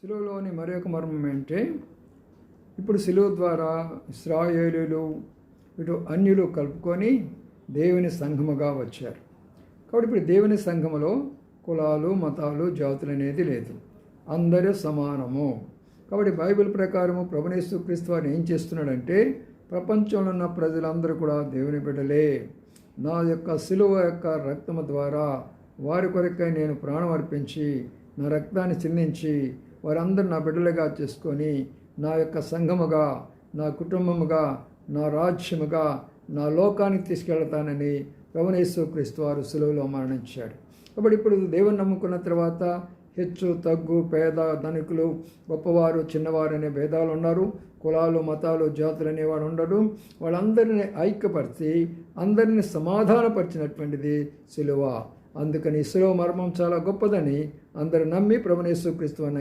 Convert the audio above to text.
సిలువలోని మరొక మర్మం ఏంటంటే, ఇప్పుడు సిలువ ద్వారా ఇశ్రాయేలీయులు ఇటు అన్యులు కలుపుకొని దేవుని సంఘముగా వచ్చారు. కాబట్టి ఇప్పుడు దేవుని సంఘములో కులాలు, మతాలు, జాతులు అనేది లేదు, అందరూ సమానము. కాబట్టి బైబిల్ ప్రకారము ప్రభువైన యేసుక్రీస్తు వారు ఏం చేస్తున్నాడంటే, ప్రపంచంలో ఉన్న ప్రజలందరూ కూడా దేవుని బిడ్డలే. నా యొక్క సిలువ యొక్క రక్తము ద్వారా వారి కొరకై నేను ప్రాణం అర్పించి నా రక్తాన్ని చిందించి వారందరూ నా బిడ్డలుగా చేసుకొని నా యొక్క సంఘముగా, నా కుటుంబముగా, నా రాజ్యముగా, నా లోకానికి తీసుకెళ్తానని ప్రభువైన యేసుక్రీస్తు వారు సిలువలో మరణించాడు. కాబట్టి ఇప్పుడు దేవుని నమ్ముకున్న తర్వాత హెచ్చు తగ్గు, పేద ధనికులు, గొప్పవారు చిన్నవారు అనే భేదాలు ఉన్నారు. కులాలు, మతాలు, జాతులు అనేవాడు ఉండడు. వాళ్ళందరినీ ఐక్యపరిచి అందరినీ సమాధానపరిచినటువంటిది సిలువ. అందుకని సిలువ మర్మం చాలా గొప్పదని అందరూ నమ్మి ప్రభువైన యేసుక్రీస్తు వారిని